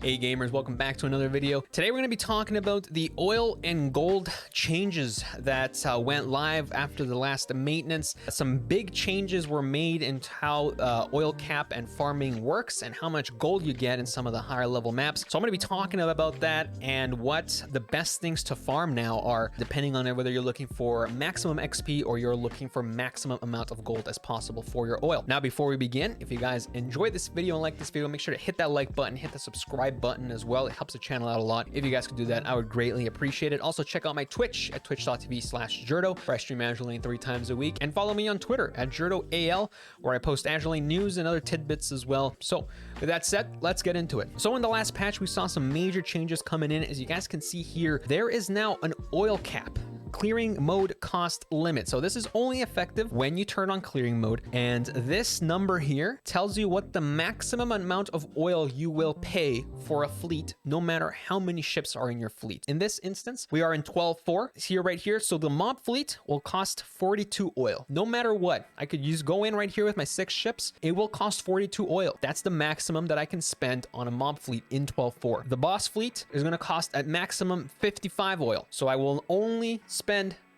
Hey gamers, welcome back to another video. Today we're going to be talking about the oil and gold changes that went live after the last maintenance. Some big changes were made in how oil cap and farming works and how much gold you get in some of the higher level maps. So I'm going to be talking about that and what the best things to farm now are, depending on whether you're looking for maximum XP or you're looking for maximum amount of gold as possible for your oil. Now, before we begin, if you guys enjoyed this video and like this video, make sure to hit that like button, hit the subscribe button as well. It helps the channel out a lot. If you guys could do that, I would greatly appreciate it. Also, check out my Twitch at twitch.tv/Jerdo, where I stream Azur Lane 3 times a week, and follow me on Twitter at JerdoAL, where I post Azur Lane news and other tidbits as well. So with that said, let's get into it. So in the last patch, we saw some major changes coming in. As you guys can see here, there is now an oil cap clearing mode cost limit. So this is only effective when you turn on clearing mode, and this number here tells you what the maximum amount of oil you will pay for a fleet, no matter how many ships are in your fleet. In this instance, we are in 12.4 here, right here. So the mob fleet will cost 42 oil, no matter what. I could go in right here with my 6 ships. It will cost 42 oil. That's the maximum that I can spend on a mob fleet in 12.4. The boss fleet is going to cost at maximum 55 oil. So I will only spend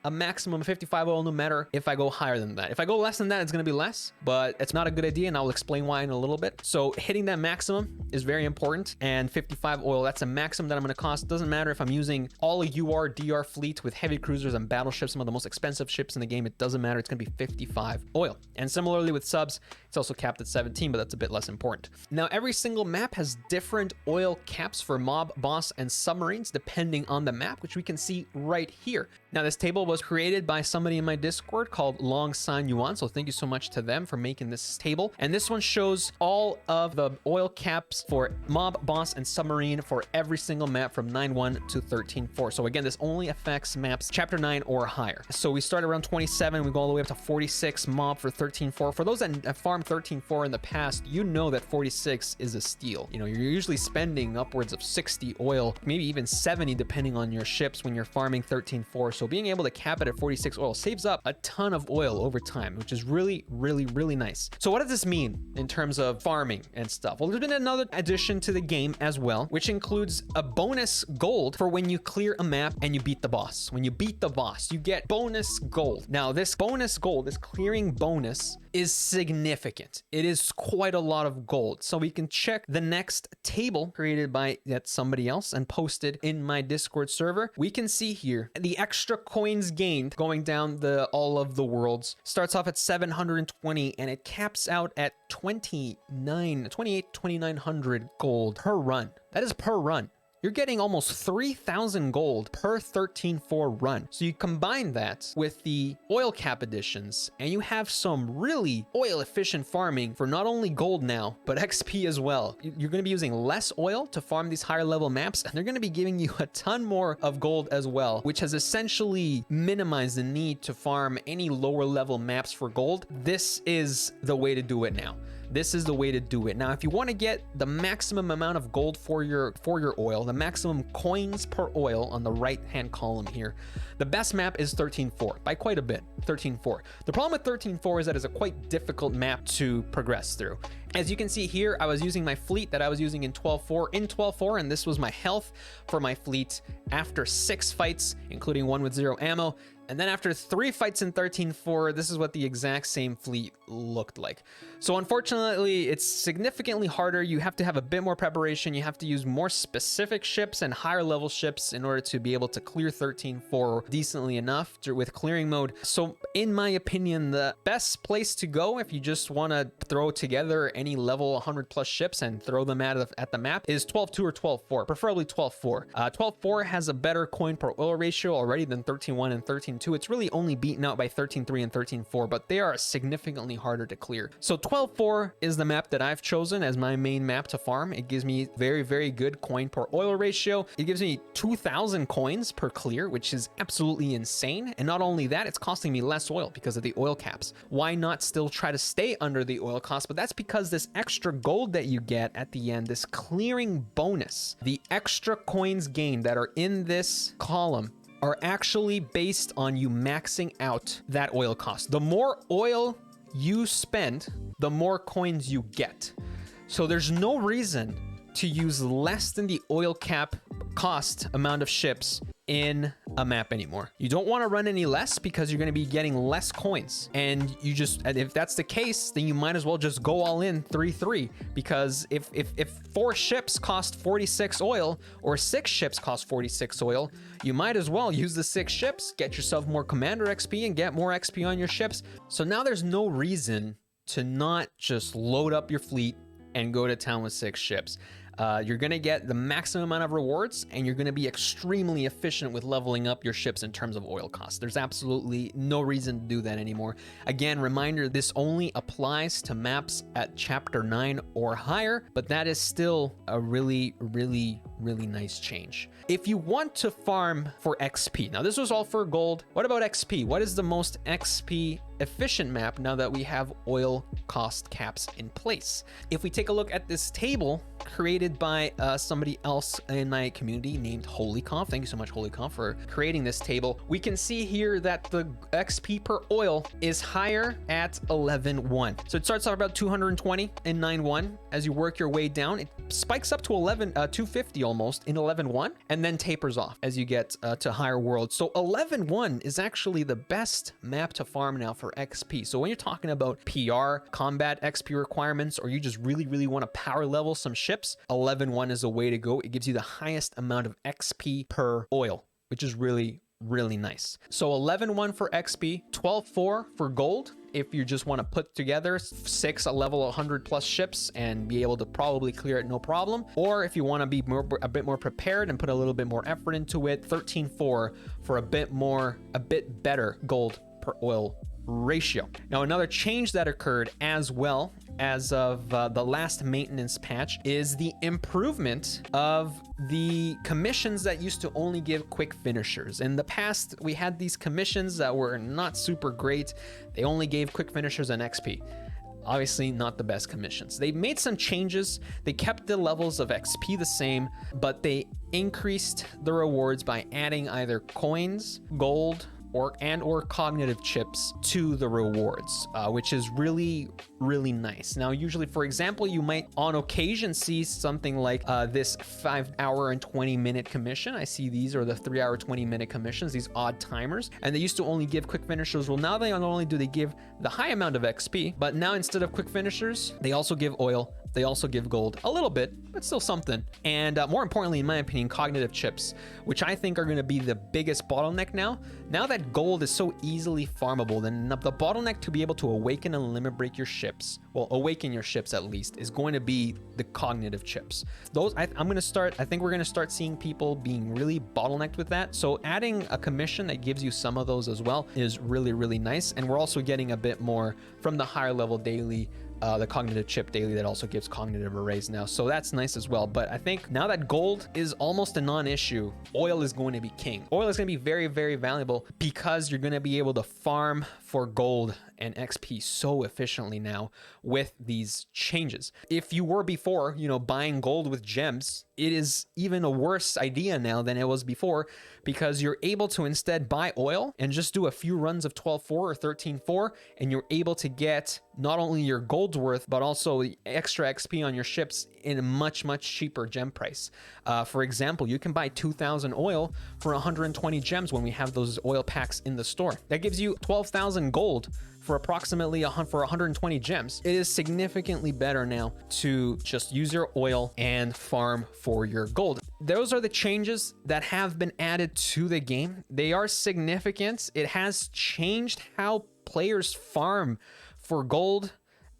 a maximum of 55 oil no matter if I go higher than that. If I go less than that, it's going to be less, but it's not a good idea, and I'll explain why in a little bit. So hitting that maximum is very important, and 55 oil, that's a maximum that I'm going to cost. Doesn't matter if I'm using all a UR, DR fleet with heavy cruisers and battleships, some of the most expensive ships in the game. It doesn't matter. It's going to be 55 oil. And similarly with subs, it's also capped at 17, but that's a bit less important. Now, every single map has different oil caps for mob, boss, and submarines, depending on the map, which we can see right here. Now, this table was created by somebody in my Discord called Long San Yuan, so thank you so much to them for making this table. And this one shows all of the oil caps for mob, boss, and submarine for every single map from 9.1 to 13.4. So again, this only affects maps chapter 9 or higher. So we start around 27, we go all the way up to 46 mob for 13.4. For those that farmed 13.4 in the past, you know that 46 is a steal. You know, you're usually spending upwards of 60 oil, maybe even 70 depending on your ships when you're farming 13.4. So being able to cap it at 46 oil saves up a ton of oil over time, which is really nice. So what does this mean in terms of farming and stuff? Well, there's been another addition to the game as well, which includes a bonus gold for when you clear a map and you beat the boss. When you beat the boss, you get bonus gold. Now, this bonus gold, this clearing bonus, is significant. It is quite a lot of gold. So we can check the next table created by somebody else and posted in my Discord server. We can see here the extra coins gained going down all of the worlds starts off at 720, and it caps out at 2,900 gold per run. That is per run. You're getting almost 3,000 gold per 13.4 run. So you combine that with the oil cap additions, and you have some really oil efficient farming for not only gold now, but XP as well. You're going to be using less oil to farm these higher level maps, and they're going to be giving you a ton more of gold as well, which has essentially minimized the need to farm any lower level maps for gold. This is the way to do it now. This is the way to do it. Now, if you want to get the maximum amount of gold for your oil, the maximum coins per oil on the right-hand column here, the best map is 13.4 by quite a bit, 13.4. The problem with 13.4 is that it's a quite difficult map to progress through. As you can see here, I was using my fleet that I was using in 12.4, and this was my health for my fleet after 6 fights, including one with 0 ammo. And then after 3 fights in 13.4, this is what the exact same fleet looked like. So unfortunately, it's significantly harder. You have to have a bit more preparation. You have to use more specific ships and higher level ships in order to be able to clear 13.4 decently enough with clearing mode. So in my opinion, the best place to go if you just want to throw together any level 100 plus ships and throw them at the map is 12.2 or 12.4, preferably 12.4. 12.4 has a better coin per oil ratio already than 13.1 and 13.2. It's really only beaten out by 13.3 and 13.4, but they are significantly harder to clear. So 12.4 is the map that I've chosen as my main map to farm. It gives me very good coin per oil ratio. It gives me 2,000 coins per clear, which is absolutely insane. And not only that, it's costing me less oil because of the oil caps. Why not still try to stay under the oil cost? But that's because this extra gold that you get at the end, this clearing bonus, the extra coins gained that are in this column are actually based on you maxing out that oil cost. The more oil you spend, the more coins you get. So there's no reason to use less than the oil cap cost amount of ships in a map anymore. You don't want to run any less because you're going to be getting less coins. And if that's the case, then you might as well just go all in 3-3, because if 4 ships cost 46 oil or 6 ships cost 46 oil, you might as well use the 6 ships, get yourself more commander XP and get more XP on your ships. So now there's no reason to not just load up your fleet and go to town with 6 ships. You're going to get the maximum amount of rewards, and you're going to be extremely efficient with leveling up your ships in terms of oil costs. There's absolutely no reason to do that anymore. Again, reminder, this only applies to maps at chapter 9 or higher, but that is still a really nice change. If you want to farm for XP, now this was all for gold. What about XP? What is the most XP efficient map now that we have oil cost caps in place? If we take a look at this table created by somebody else in my community named HolyConf, thank you so much HolyConf for creating this table, we can see here that the XP per oil is higher at 11.1. So it starts off about 220 in 9.1. As you work your way down, it spikes up to 250 almost in 11.1, and then tapers off as you get to higher worlds. So 11.1 is actually the best map to farm now for XP. So when you're talking about PR, combat XP requirements, or you just really want to power level some ships, 11.1 is the way to go. It gives you the highest amount of XP per oil, which is really nice. So 11.1 for XP, 12.4 for gold. If you just want to put together 6 level 100 plus ships and be able to probably clear it no problem, or if you want to be a bit more prepared and put a little bit more effort into it, 13.4 for a bit better gold per oil ratio. Now, another change that occurred as well as of the last maintenance patch is the improvement of the commissions that used to only give quick finishers. In the past, we had these commissions that were not super great. They only gave quick finishers and XP. Obviously not the best commissions. They made some changes. They kept the levels of XP the same, but they increased the rewards by adding either coins, gold, or cognitive chips to the rewards, which is really nice. Now, usually, for example, you might on occasion see something like this 5-hour and 20-minute commission. I see these are the 3-hour 20-minute commissions, these odd timers, and they used to only give quick finishers. Well, now they not only do they give the high amount of XP, but now instead of quick finishers, they also give oil. They also give gold, a little bit, but still something. And more importantly, in my opinion, cognitive chips, which I think are going to be the biggest bottleneck now. Now that gold is so easily farmable, then the bottleneck to be able to awaken and limit break your ships, well, awaken your ships at least, is going to be the cognitive chips. Those, I think we're going to start seeing people being really bottlenecked with that. So adding a commission that gives you some of those as well is really nice. And we're also getting a bit more from the higher level daily, the cognitive chip daily that also gives cognitive arrays now. So that's nice as well. But I think now that gold is almost a non-issue, oil is going to be king. Oil is going to be very valuable because you're going to be able to farm for gold and XP so efficiently now with these changes. If you were before, buying gold with gems, it is even a worse idea now than it was before, because you're able to instead buy oil and just do a few runs of 12.4 or 13.4, and you're able to get not only your gold's worth, but also the extra XP on your ships in a much cheaper gem price. For example, you can buy 2,000 oil for 120 gems when we have those oil packs in the store. That gives you 12,000 gold for approximately 120 gems. It is significantly better now to just use your oil and farm for your gold. Those are the changes that have been added to the game. They are significant. It has changed how players farm for gold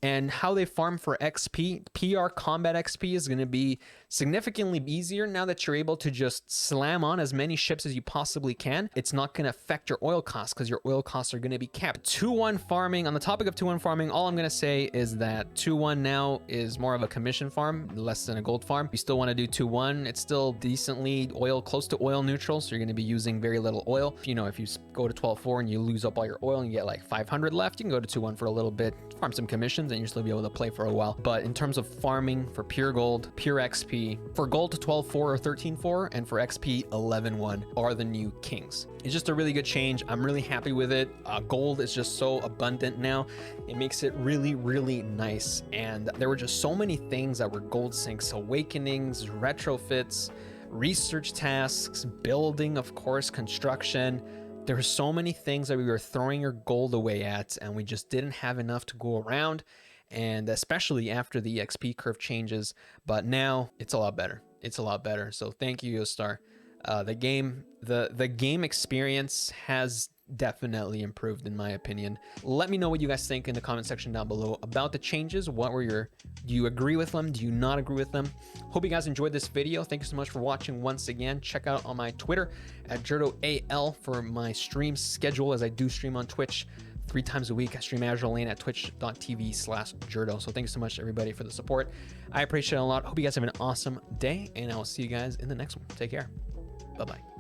and how they farm for XP. PR combat XP is going to be significantly easier now that you're able to just slam on as many ships as you possibly can. It's not going to affect your oil costs because your oil costs are going to be capped. 2-1 farming, on the topic of 2-1 farming, all I'm going to say is that 2-1 now is more of a commission farm, less than a gold farm. You still want to do 2-1. It's still decently close to oil neutral, so you're going to be using very little oil. If you go to 12.4 and you lose up all your oil and you get like 500 left, you can go to 2-1 for a little bit, farm some commissions, and you'll still be able to play for a while. But in terms of farming for pure gold, pure XP, XP. For gold, 12.4 or 13.4, and for XP, 11.1 are the new kings. It's just a really good change. I'm really happy with it. Gold is just so abundant now. It makes it really, really nice. And there were just so many things that were gold sinks: awakenings, retrofits, research tasks, building, of course, construction. There were so many things that we were throwing our gold away at, and we just didn't have enough to go around. And especially after the XP curve changes, but now it's a lot better. It's a lot better. So thank you, Yostar. The game experience has definitely improved, in my opinion. Let me know what you guys think in the comment section down below about the changes. What were your, do you agree with them? Do you not agree with them? Hope you guys enjoyed this video. Thank you so much for watching once again. Check out on my Twitter at JerdoAL for my stream schedule, as I do stream on Twitch 3 times a week. I stream Azure Lane at twitch.tv/Jerdo. So thank you so much, everybody, for the support. I appreciate it a lot. Hope you guys have an awesome day, and I will see you guys in the next one. Take care. Bye-bye.